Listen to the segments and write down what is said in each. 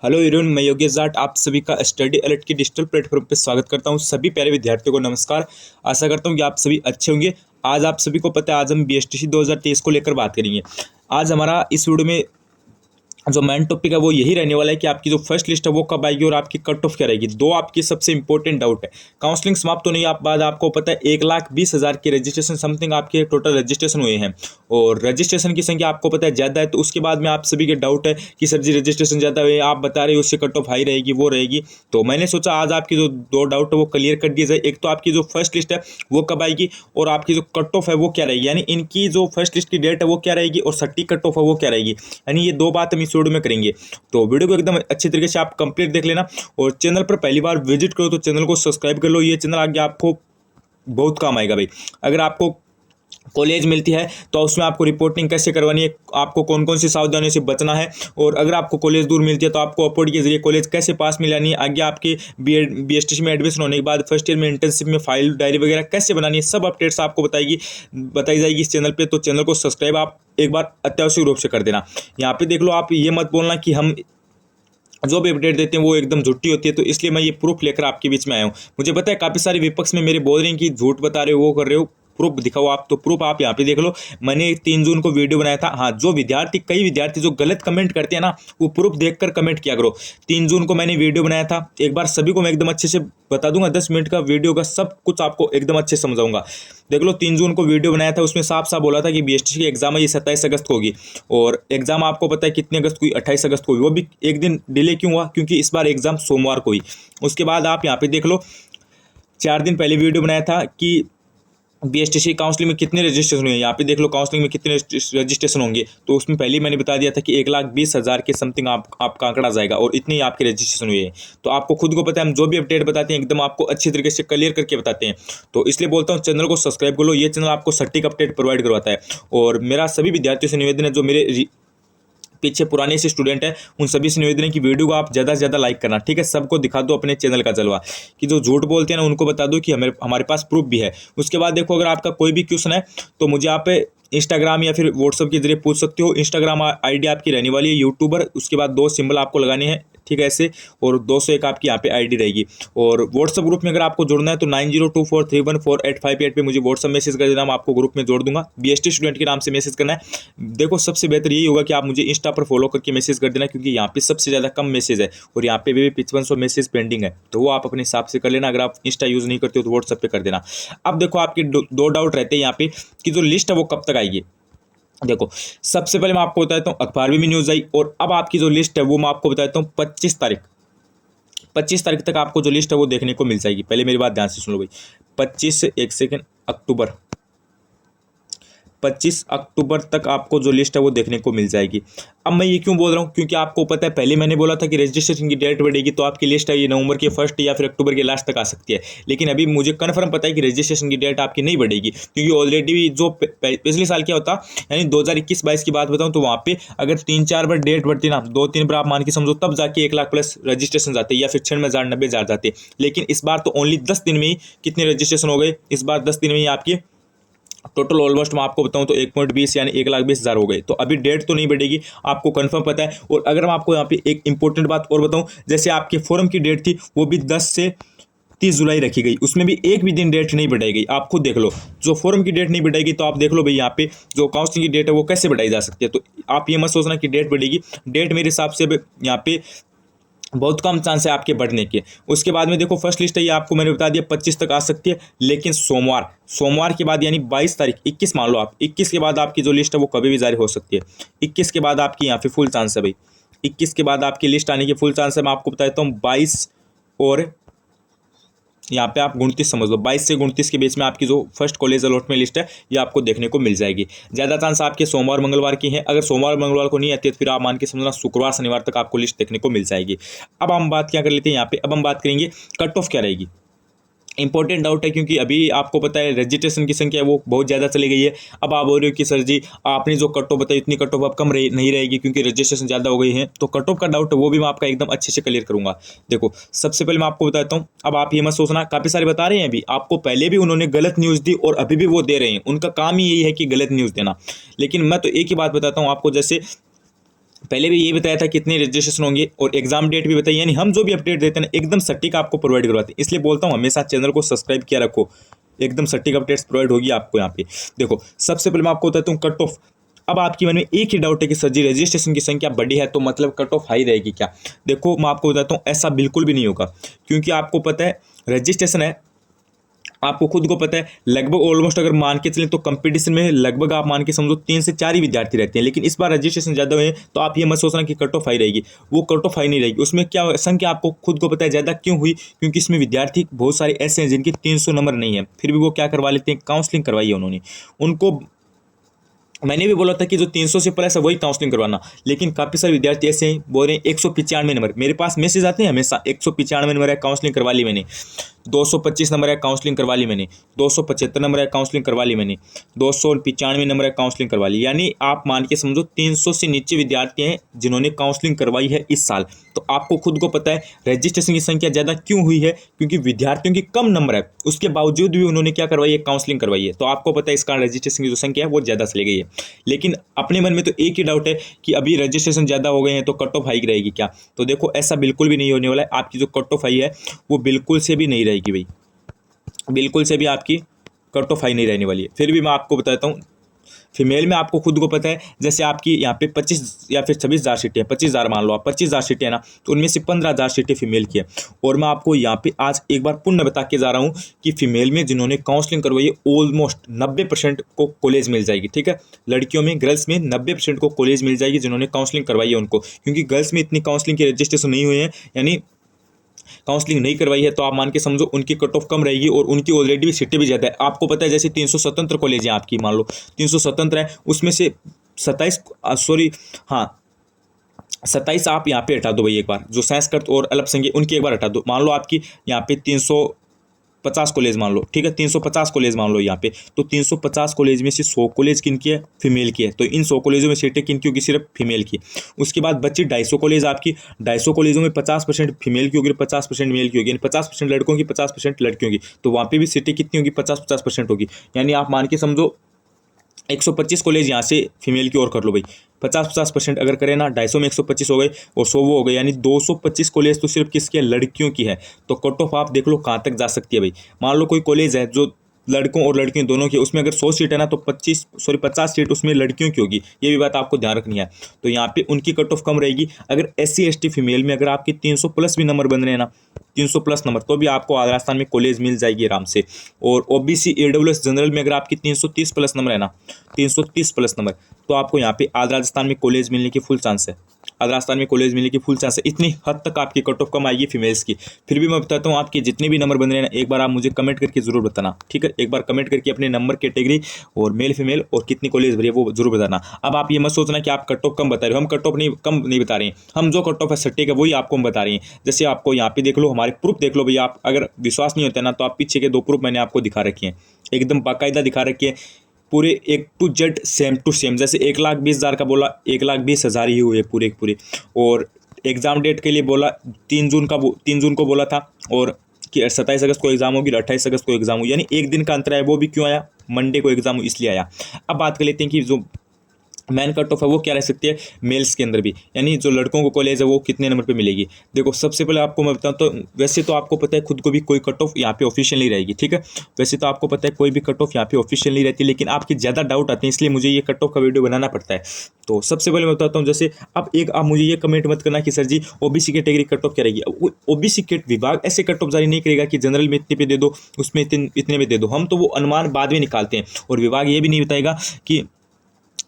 Hello everyone, मैं योगेश जाट आप सभी का स्टडी अलर्ट की डिजिटल प्लेटफॉर्म पे स्वागत करता हूं। सभी प्यारे विद्यार्थियों को नमस्कार। आशा करता हूं कि आप सभी अच्छे होंगे। आज आप सभी को पता है, आज हम बीएसटीसी 2023 को लेकर बात करेंगे। आज हमारा इस वीडियो में जो मेन टॉपिक है वो यही रहने वाला है कि आपकी जो फर्स्ट लिस्ट है वो कब आएगी और आपकी कट ऑफ क्या रहेगी। दो आपकी सबसे इंपॉर्टेंट डाउट है। काउंसलिंग समाप्त होने के बाद आपको पता है 1,20,000 के रजिस्ट्रेशन समथिंग आपके टोटल रजिस्ट्रेशन हुए हैं और रजिस्ट्रेशन की संख्या आपको पता है ज़्यादा है। तो उसके बाद में आप सभी के डाउट है कि सर जी रजिस्ट्रेशन ज़्यादा हुए, आप बता रहे हो उससे कट ऑफ हाई रहेगी, वो रहेगी। तो मैंने सोचा आज आपकी जो दो डाउट है वो क्लियर कर दिया जाए। एक तो आपकी जो फर्स्ट लिस्ट है वो कब आएगी और आपकी जो कट ऑफ है वो क्या रहेगी, यानी इनकी जो फर्स्ट लिस्ट की डेट है वो क्या रहेगी और सटीक कट ऑफ है वो क्या रहेगी। यानी ये दो बात हम इस वीडियो में करेंगे। तो वीडियो को एकदम अच्छी तरीके से आप कंप्लीट देख लेना और चैनल पर पहली बार विजिट करो तो चैनल को सब्सक्राइब कर लो। ये चैनल आगे आपको बहुत काम आएगा भाई। अगर आपको कॉलेज मिलती है तो उसमें आपको रिपोर्टिंग कैसे करवानी है, आपको कौन कौन सी सावधानियों से बचना है, और अगर आपको कॉलेज दूर मिलती है तो आपको अपवर्ड के जरिए कॉलेज कैसे पास मिलानी है, आगे आपके बीएसटीसी में एडमिशन होने के बाद फर्स्ट ईयर में इंटर्नशिप में फाइल डायरी वगैरह कैसे बनानी है, सब अपडेट्स आपको बताई जाएगी इस चैनल पर। तो चैनल को सब्सक्राइब आप एक बार अत्यावश्यक रूप से कर देना। यहाँ पे देख लो, आप ये मत बोलना कि हम जो भी अपडेट देते हैं वो एकदम झूठी होती है, तो इसलिए मैं ये प्रूफ लेकर आपके बीच में आया हूँ। मुझे पता है काफ़ी सारे विपक्ष में मेरे बोल रहे हैं कि झूठ बता रहे हो, वो कर रहे हो, प्रूफ दिखाओ आप। तो प्रूफ आप यहाँ पे देख लो, मैंने 3 जून को वीडियो बनाया था। हाँ, जो विद्यार्थी कई विद्यार्थी जो गलत कमेंट करते हैं ना, वो प्रूफ देखकर कमेंट किया करो। 3 जून को मैंने वीडियो बनाया था, एक बार सभी को मैं एकदम अच्छे से बता दूंगा। 10 मिनट का वीडियो का सब कुछ आपको एकदम अच्छे से समझाऊंगा। देख लो, 3 जून को वीडियो बनाया था, उसमें साफ साफ बोला था कि बीएसटीसी की एग्जाम है ये 27 अगस्त को होगी और एग्जाम आपको पता है कितने अगस्त को हुई, 28 अगस्त को हुई। वो भी एक दिन डिले क्यों हुआ, क्योंकि इस बार एग्जाम सोमवार को हुई। उसके बाद आप यहाँ पे देख लो, 4 दिन पहले वीडियो बनाया था कि बीएसटीसी काउंसलिंग में कितने रजिस्ट्रेशन हुए हैं। यहाँ पे देख लो काउंसलिंग में कितने रजिस्ट्रेशन होंगे, तो उसमें पहले ही मैंने बता दिया था कि 1,20,000 के समथिंग आपका आंकड़ा जाएगा और इतने ही आपके रजिस्ट्रेशन हुए हैं। तो आपको खुद को पता है, हम जो भी अपडेट बताते हैं एकदम आपको अच्छी तरीके से क्लियर करके बताते हैं। तो इसलिए बोलता हूँ चैनल को सब्सक्राइब कर लो। ये चैनल आपको सटीक अपडेट प्रोवाइड करवाता है। और मेरा सभी विद्यार्थियों से निवेदन है, जो मेरे पीछे पुराने से स्टूडेंट हैं, उन सभी से निवेदन है कि वीडियो को आप ज़्यादा से ज़्यादा लाइक करना, ठीक है। सबको दिखा दो अपने चैनल का जलवा, कि जो झूठ बोलते हैं ना उनको बता दो कि हमारे पास प्रूफ भी है। उसके बाद देखो, अगर आपका कोई भी क्वेश्चन है तो मुझे आप इंस्टाग्राम या फिर व्हाट्सअप के जरिए पूछ सकते हो। इंस्टाग्राम आईडी आपकी रहने वाली है यूट्यूबर, उसके बाद 2 सिंबल आपको लगाने हैं, ठीक है, ऐसे, और 201 आपकी यहाँ पे आईडी रहेगी। और व्हाट्सअप ग्रुप में अगर आपको जुड़ना है तो 9024314858 पे मुझे व्हाट्सअप मैसेज कर देना, मैं आपको ग्रुप में जोड़ दूंगा। बीएसटी स्टूडेंट के नाम से मैसेज करना है। देखो, सबसे बेहतर यही होगा कि आप मुझे इंस्टा पर फॉलो करके मैसेज कर देना, क्योंकि यहाँ पे सबसे ज़्यादा कम मैसेज है और यहाँ पे भी 5500 मैसेज पेंडिंग है। तो वो आप अपने हिसाब से कर लेना। अगर आप इंस्टा यूज़ नहीं करते हो तो व्हाट्सअप पे कर देना। अब देखो, आपके दो डाउट रहते हैं यहाँ पे कि जो लिस्ट है वो कब तक आएगी। देखो, सबसे पहले मैं आपको बताता हूँ, अखबार में भी न्यूज़ आई और अब आपकी जो लिस्ट है वो मैं आपको बताता हूँ 25 तारीख तक आपको जो लिस्ट है वो देखने को मिल जाएगी। पहले मेरी बात ध्यान से सुन लो भाई। 25 एक सेकेंड, अक्टूबर 25 अक्टूबर तक आपको जो लिस्ट है वो देखने को मिल जाएगी। अब मैं ये क्यों बोल रहा हूँ, क्योंकि आपको पता है पहले मैंने बोला था कि रजिस्ट्रेशन की डेट बढ़ेगी तो आपकी लिस्ट है ये नवंबर के फर्स्ट या फिर अक्टूबर के लास्ट तक आ सकती है। लेकिन अभी मुझे कन्फर्म पता है कि रजिस्ट्रेशन की डेट आपकी नहीं बढ़ेगी, क्योंकि ऑलरेडी जो पिछले साल क्या होता, यानी 2021-22 की बात बताऊँ तो वहाँ पे अगर 3-4 बार डेट बढ़ती ना, 2-3 बार आप मान के समझो, तब जाके 1 लाख प्लस रजिस्ट्रेशन जाते या फिर 96,000-90,000 जाते। लेकिन इस बार तो ओनली 10 दिन में ही कितने रजिस्ट्रेशन हो गए, इस बार 10 दिन में ही आपकी टोटल ऑलमोस्ट मैं आपको बताऊं तो 1.20 यानी 1,20,000 हो गए। तो अभी डेट तो नहीं बढ़ेगी, आपको कंफर्म पता है। और अगर मैं आपको यहाँ पे एक इंपॉर्टेंट बात और बताऊं, जैसे आपके फॉर्म की डेट थी वो भी 10 से 30 जुलाई रखी गई, उसमें भी एक भी दिन डेट नहीं बढ़ाई गई। आप खुद देख लो, जो फॉर्म की डेट नहीं बढ़ाएगी तो आप देख लो भाई यहाँ पे जो काउंसलिंग की डेट है वो कैसे बढ़ाई जा सकती है। तो आप ये मत सोचना कि डेट बढ़ेगी, डेट मेरे हिसाब से यहाँ पे बहुत कम चांस है आपके बढ़ने के। उसके बाद में देखो, फर्स्ट लिस्ट है ये आपको मैंने बता दिया 25 तक आ सकती है, लेकिन सोमवार के बाद यानी 22 तारीख, 21 मान लो आप, 21 के बाद आपकी जो लिस्ट है वो कभी भी जारी हो सकती है। 21 के बाद आपकी यहाँ पे फुल चांस है भाई, 21 के बाद आपकी लिस्ट आने की फुल चांस है। मैं आपको बताता हूँ 22 और यहाँ पे आप 29 समझ लो, 22 से 29 के बीच में आपकी जो फर्स्ट कॉलेज अलॉटमेंट लिस्ट है ये आपको देखने को मिल जाएगी। ज़्यादा चांस आपके सोमवार मंगलवार की है। अगर सोमवार मंगलवार को नहीं आती है तो फिर आप मान के समझना शुक्रवार शनिवार तक आपको लिस्ट देखने को मिल जाएगी। अब हम बात क्या कर लेते हैं यहाँ पे, अब हम बात करेंगे कट ऑफ क्या रहेगी। इंपॉर्टेंट डाउट है, क्योंकि अभी आपको पता है रजिस्ट्रेशन की संख्या वो बहुत ज़्यादा चली गई है। अब आप बोल रहे हो कि सर जी आपने जो कट ऑफ बताई इतनी कट ऑफ अब कम नहीं रहेगी क्योंकि रजिस्ट्रेशन ज़्यादा हो गई है। तो कट ऑफ का डाउट है वो भी मैं आपका एकदम अच्छे से क्लियर करूँगा। देखो, सबसे पहले मैं आपको बताता हूँ, अब आप ये मत सोचना, काफ़ी सारे बता रहे हैं अभी आपको, पहले भी उन्होंने गलत न्यूज़ दी और अभी भी वो दे रहे हैं, उनका काम ही यही है कि गलत न्यूज़ देना। लेकिन मैं तो एक ही बात बताता हूँ आपको, जैसे पहले भी ये बताया था कितने रजिस्ट्रेशन होंगे और एग्जाम डेट भी बताई, यानी हम जो भी अपडेट देते हैं ना एकदम सटीक आपको प्रोवाइड करवाते हैं। इसलिए बोलता हूँ हमेशा चैनल को सब्सक्राइब किया रखो, एकदम सटीक अपडेट्स प्रोवाइड होगी आपको यहाँ पे। देखो सबसे पहले मैं आपको बताता हूँ कट ऑफ। अब आपके मन में एक ही डाउट है कि सर जी रजिस्ट्रेशन की संख्या बड़ी है तो मतलब कट ऑफ हाई रहेगी क्या? देखो मैं आपको बताता हूँ ऐसा बिल्कुल भी नहीं होगा, क्योंकि आपको पता है रजिस्ट्रेशन है, आपको खुद को पता है लगभग ऑलमोस्ट अगर मान के चलें तो कंपटीशन में लगभग आप मान के समझो 3 से 4 ही विद्यार्थी रहते हैं। लेकिन इस बार रजिस्ट्रेशन ज़्यादा हुए हैं तो आप ये मत सोचना कि कट ऑफ हाई रहेगी, वो कट ऑफ हाई नहीं रहेगी। उसमें क्या संख्या आपको खुद को पता है ज़्यादा क्यों हुई, क्योंकि इसमें विद्यार्थी बहुत सारे ऐसे हैं जिनके 300 नंबर नहीं है, फिर भी वो क्या करवा लेते हैं, काउंसलिंग करवाई है उन्होंने। उनको मैंने भी बोला था कि जो 300 से प्लस है वही काउंसलिंग करवाना, लेकिन काफ़ी सारे विद्यार्थी ऐसे हैं बोल रहे हैं 195 नंबर, मेरे पास मैसेज आते हैं हमेशा 195 नंबर है काउंसलिंग करवा ली मैंने, 225 नंबर है काउंसलिंग करवा ली मैंने, 275 नंबर है काउंसलिंग करवा ली मैंने, 295 नंबर है काउंसलिंग करवा ली। यानी आप मान के समझो 300 से नीचे विद्यार्थी हैं जिन्होंने काउंसलिंग करवाई है इस साल। तो आपको खुद को पता है रजिस्ट्रेशन की संख्या ज़्यादा क्यों हुई है, क्योंकि विद्यार्थियों की कम नंबर है, उसके बावजूद भी उन्होंने क्या करवाई है, काउंसलिंग करवाई है। तो आपको पता है इस कारण रजिस्ट्रेशन की जो संख्या है वो ज़्यादा चली गई है। लेकिन अपने मन में तो एक ही डाउट है कि अभी रजिस्ट्रेशन ज़्यादा हो गए हैं तो कट ऑफ हाई रहेगी क्या? तो देखो ऐसा बिल्कुल भी नहीं होने वाला है, आपकी जो कट ऑफ हाई है वो बिल्कुल से भी नहीं रहेगी भाई, बिल्कुल से भी आपकी कट ऑफ हाई नहीं रहने वाली है। फिर भी मैं आपको बताता हूँ फीमेल में आपको खुद को पता है जैसे आपकी यहाँ पे 25 या फिर 26,000 सीटें हैं, 25,000 मान लो आप 25,000 सीटें हैं ना, तो उनमें से 15,000 सीटें फीमेल की है। और मैं आपको यहाँ पे आज एक बार पुनः बता के जा रहा हूँ कि फीमेल में जिन्होंने काउंसलिंग करवाई है ऑलमोस्ट 90% को कॉलेज मिल जाएगी। ठीक है, लड़कियों में गर्ल्स में 90% को कॉलेज मिल जाएगी जिन्होंने काउंसलिंग करवाई है उनको, क्योंकि गर्ल्स में इतनी काउंसलिंग के रजिस्ट्रेशन नहीं हुए हैं, यानी काउंसलिंग नहीं करवाई है, तो आप मान के समझो उनकी कट ऑफ कम रहेगी और उनकी ऑलरेडी भी सीटें भी ज़्यादा है। आपको पता है जैसे 300 स्वतंत्र कॉलेज हैं आपकी, मान लो 300 स्वतंत्र है, उसमें से 27 सॉरी हाँ 27 आप यहाँ पे हटा दो भाई एक बार, जो संस्कृत और अल्पसंख्यक उनकी एक बार हटा दो। मान लो आपकी यहाँ पे 350 कॉलेज मान लो, ठीक है 350 कॉलेज मान लो यहाँ पे, तो 350 कॉलेज में से 100 कॉलेज किनकी है, फीमेल की है। तो इन 100 कॉलेजों में सीटें किनकी होगी, सिर्फ फीमेल की। उसके बाद बच्ची 250 कॉलेज आपकी, 250 कॉलेजों में 50% फीमेल की होगी, 50% मेल की होगी, यानी 50% लड़कों की 50% लड़कियों की। तो वहाँ पे भी सीटें कितनी होगी, 50-50% होगी। यानी आप मान के समझो 125 कॉलेज यहाँ से फीमेल की ओर कर लो भाई, 50-50% अगर करें ना, 250 में 125 हो गए और 100 वो हो गए, यानी 225 कॉलेज तो सिर्फ किसकी है, लड़कियों की है। तो कट ऑफ आप देख लो कहाँ तक जा सकती है भाई। मान लो कोई कॉलेज है जो लड़कों और लड़कियों दोनों की, उसमें अगर 100 सीट है ना तो 50 सीट उसमें लड़कियों की होगी, ये भी बात आपको ध्यान रखनी है। तो यहाँ पे उनकी कट ऑफ कम रहेगी। अगर SC ST फीमेल में अगर आपकी 300 प्लस भी नंबर बन रहे हैं ना, 300 प्लस नंबर, तो भी आपको राजस्थान में कॉलेज मिल जाएगी आराम से। और OBC AWS जनरल में अगर आपकी 330 प्लस नंबर है ना, 330 प्लस नंबर, तो आपको यहाँ पे आधा राजस्थान में कॉलेज मिलने की फुल चांस है, आधा राजस्थान में कॉलेज मिलने की फुल चांस है। इतनी हद तक आपकी कट ऑफ कम आएगी फीमेल्स की। फिर भी मैं बताता हूँ आपके जितने भी नंबर बन रहे हैं ना, एक बार आप मुझे कमेंट करके जरूर बताना, ठीक है। एक बार कमेंट करके अपने नंबर कैटेगरी और मेल फीमेल और कितनी कॉलेज भरी है वो जरूर बताना। अब आप ये मत सोचना कि आप कट ऑफ कम बता रहे हो, हम कट ऑफ नहीं कम नहीं बता रहे हैं, हम जो कट ऑफ है सटीक है वही आपको हम बता रहे हैं। जैसे आपको यहाँ पे देख लो, हमारे प्रूफ देख लो भैया, आप अगर विश्वास नहीं होता ना तो आप पीछे के 2 प्रूफ मैंने आपको दिखा रखे हैं, एकदम बाकायदा दिखा रखे हैं, पूरे A to Z same to same. जैसे 1,20,000 का बोला, 1,20,000 ही हुए पूरे पूरे। और एग्ज़ाम डेट के लिए बोला 3 जून को बोला था, और कि 27 अगस्त को एग्ज़ाम होगी, 28 अगस्त को एग्ज़ाम होगी, यानी एक दिन का अंतर है। वो भी क्यों आया, मंडे को एग्ज़ाम इसलिए आया। अब बात कर लेते हैं कि जो मैन कट ऑफ है वो क्या रह सकती है मेल्स के अंदर भी, यानी जो लड़कों को कॉलेज है वो कितने नंबर पे मिलेगी। देखो सबसे पहले आपको मैं बताऊँ तो वैसे तो आपको पता है खुद को भी कोई कट ऑफ यहाँ पे ऑफिशियल नहीं रहेगी, ठीक है। वैसे तो आपको पता है कोई भी कट ऑफ यहाँ पे ऑफिशियल नहीं रहती, लेकिन आपकी ज़्यादा डाउट आते हैं इसलिए मुझे ये कट ऑफ का वीडियो बनाना पड़ता है। तो सबसे पहले मैं बताता हूँ, जैसे आप मुझे ये कमेंट मत करना कि सर जी OBC कैटेगरी कट ऑफ क्या रहेगी। OBC कैट विभाग ऐसे कट ऑफ जारी नहीं करेगा कि जनरल में इतने पे दे दो, उसमें इतने में दे दो। हम तो वो अनुमान बाद में निकालते हैं, और विभाग ये भी नहीं बताएगा कि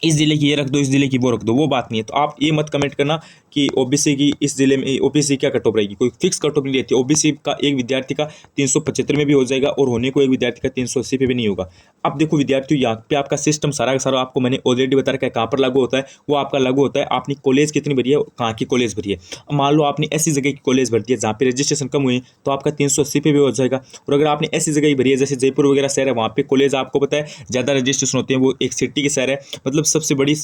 इस जिले की ये रख दो, इस जिले की वो रख दो, वो बात नहीं है। तो आप ये मत कमेंट करना कि OBC की इस जिले में OBC क्या कट ऑफ रहेगी, कोई फिक्स कट ऑफ नहीं रहती। OBC का एक विद्यार्थी का 375 में भी हो जाएगा, और होने को एक विद्यार्थी का 380 पे भी नहीं होगा। अब देखो विद्यार्थियों, यहाँ पे आपका सिस्टम सारा का सारा आपको मैंने ऑलरेडी बता रखा है कहाँ पर लागू होता है। वो आपका लागू होता है आपने कॉलेज कितनी भरी है, कहाँ की कॉलेज भरी है। मान लो आपने ऐसी जगह की कॉलेज भरती है जहाँ पे रजिस्ट्रेशन कम हुए, तो आपका 380 पे भी हो जाएगा। और अगर आपने ऐसी जगह ही भरी है जैसे जयपुर वगैरह शहर है, वहाँ पे कॉलेज आपको पता है ज़्यादा रजिस्ट्रेशन होते हैं, वो एक सिटी के शहर है, मतलब सबसे बड़ी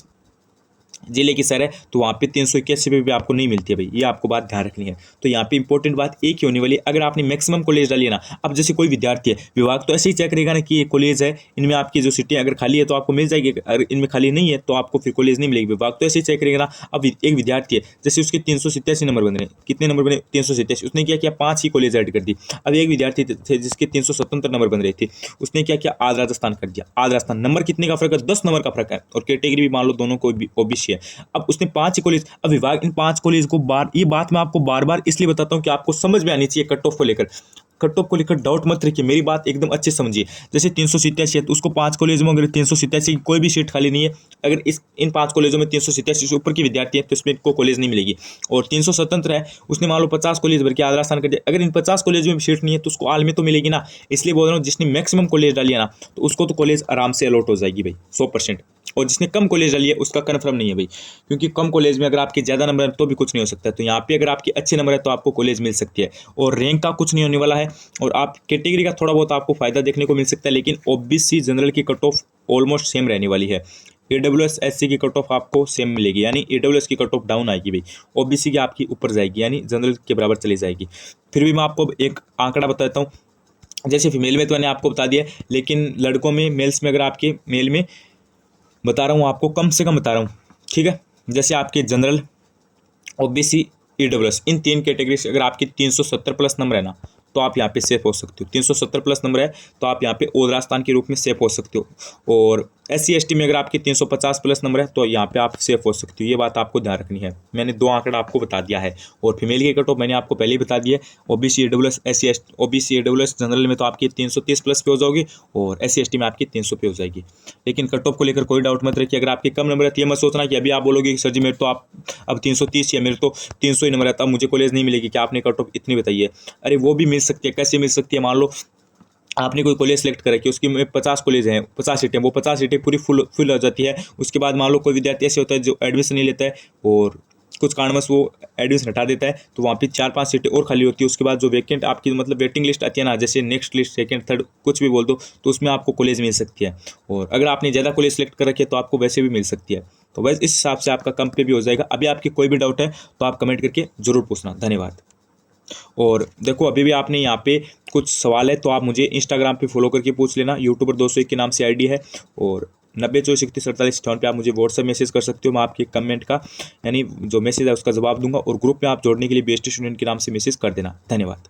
जिले की सर है तो वहाँ पे 381 पे भी आपको नहीं मिलती है भाई, ये आपको बात ध्यान रखनी है। तो यहाँ पे इंपॉर्टेंट बात एक ही होने वाली है, अगर आपने मैक्सिमम कॉलेज डाली है ना, अब जैसे कोई विद्यार्थी है, विभाग तो ऐसे ही चेक करेगा ना कि ये कॉलेज है, इनमें आपकी जो सीटें अगर खाली है तो आपको मिल जाएगी, अगर इनमें खाली नहीं है तो आपको फिर कॉलेज नहीं मिलेगी। विभाग तो ऐसे ही चेक करेगा ना। अब एक विद्यार्थी है, जैसे उसके 387 नंबर बन रहे, कितने नंबर बने 387, उसने क्या किया 5 ही कॉलेज ऐड कर दी। अब एक विद्यार्थी थे जिसके 377 नंबर बन रहे थे, उसने क्या किया आज राजस्थान कर दिया। आज राजस्थान नंबर कितने का फर्क है, 10 नंबर का फर्क है, और कैटेगरी भी मान लो दोनों को ओबीसी है। अब उसने 5 ही कॉलेज, अब विभाग इन 5 कॉलेज को ये बात मैं आपको बार बार इसलिए बताता हूँ कि आपको समझ में आनी चाहिए कट ऑफ को लेकर। कट ऑफ को लेकर डाउट मत रखिए, मेरी बात एकदम अच्छे समझिए। जैसे 387 है तो उसको 5 कॉलेज में अगर 387 की कोई भी सीट खाली नहीं है, अगर इन 5 कॉलेजों में 387 से ऊपर की विद्यार्थी है तो इसमें इनको कॉलेज नहीं मिलेगी। और 377 है, उसने मान लो 50 कॉलेज भर के आज राजस्थान कर दिया, अगर इन 50 कॉलेज में सीट नहीं है तो उसको आल में तो मिलेगी ना। इसलिए बोल रहा हूँ जिसने मैक्सिमम कॉलेज डाली है ना तो उसको तो कॉलेज आराम से अलॉट हो जाएगी भाई 100%। और जिसने कम कॉलेज डाली है उसका कन्फर्म नहीं है भाई, क्योंकि कम कॉलेज में अगर आपके ज़्यादा नंबर है तो भी कुछ नहीं हो सकता है। तो यहाँ पे अगर आपके अच्छे नंबर है तो आपको कॉलेज मिल सकती है, और रैंक का कुछ नहीं होने वाला है, और आप कैटेगरी का थोड़ा बहुत आपको फायदा देखने को मिल सकता है। लेकिन ओबीसी जनरल की कट ऑफ ऑलमोस्ट सेम रहने वाली है। AWS SC की कट ऑफ आपको सेम मिलेगी, यानी AWS की कट ऑफ डाउन आएगी भाई, ओबीसी की आपकी ऊपर जाएगी, यानी जनरल के बराबर चली जाएगी। फिर भी मैं आपको एक आंकड़ा बताता हूँ, जैसे फीमेल में तो मैंने आपको बता दिया, लेकिन लड़कों में मेल्स में अगर आपके मेल में बता रहा हूँ आपको, कम से कम बता रहा हूँ, ठीक है। जैसे आपके जनरल, ओबीसी, AWS, इन 3 कैटेगरी से अगर आपकी 370 प्लस नंबर है ना तो आप यहाँ पे सेफ हो सकते हो। 370 प्लस नंबर है तो आप यहाँ पे ऑल राजस्थान के रूप में सेफ हो सकते हो। और SC ST में अगर आपकी 350 प्लस नंबर है तो यहाँ पे आप सेफ हो सकते हो। ये बात आपको ध्यान रखनी है, मैंने 2 आंकड़ा आपको बता दिया है। और फीमेल की कट ऑफ मैंने आपको पहले ही बता दिया है, OBC AWS SC ST, OBC AWS general में तो आपकी 330 प्लस पे हो जाओगी, और SC ST में आपकी 300 पे हो जाएगी। लेकिन कट ऑफ को लेकर कोई डाउट मत रखिए, अगर आपके कम नंबर है तो ये मत सोचना कि अभी आप बोलोगे कि सर जी मेरे तो आप अब 330 या मेरे तो 300 ही नंबर है तब मुझे कॉलेज नहीं मिलेगी, क्या आपने कट ऑफ इतनी बताई है। अरे वो भी मिल सकती है, कैसे मिल सकती है, मान लो आपने कोई कॉलेज सेलेक्ट करा कि उसकी में 50 कॉलेज हैं, 50 सीटें, वो 50 सीटें पूरी फुल हो जाती है। उसके बाद मान लो कोई विद्यार्थी ऐसे होता है जो एडमिशन नहीं लेता है और कुछ कारणवश वो एडमिशन हटा देता है, तो वहाँ पे 4-5 सीटें और खाली होती है। उसके बाद जो वैकेंट आपकी मतलब वेटिंग लिस्ट आती है ना, जैसे नेक्स्ट लिस्ट, सेकंड, थर्ड, कुछ भी बोल दो, तो उसमें आपको कॉलेज मिल सकती है। और अगर आपने ज़्यादा कॉलेज सेलेक्ट कर रखी है तो आपको वैसे भी मिल सकती है। तो बस इस हिसाब से आपका कम पे भी हो जाएगा। अभी आपकी कोई भी डाउट है तो आप कमेंट करके ज़रूर पूछना। धन्यवाद। और देखो अभी भी आपने यहाँ पे कुछ सवाल है तो आप मुझे इंस्टाग्राम पे फॉलो करके पूछ लेना, यूट्यूबर 201 के नाम से आईडी है। और 9024314758 पे आप मुझे व्हाट्सएप मैसेज कर सकते हो, मैं आपके कमेंट का यानी जो मैसेज है उसका जवाब दूंगा। और ग्रुप में आप जोड़ने के लिए बेस्ट स्टूडेंट के नाम से मैसेज कर देना। धन्यवाद।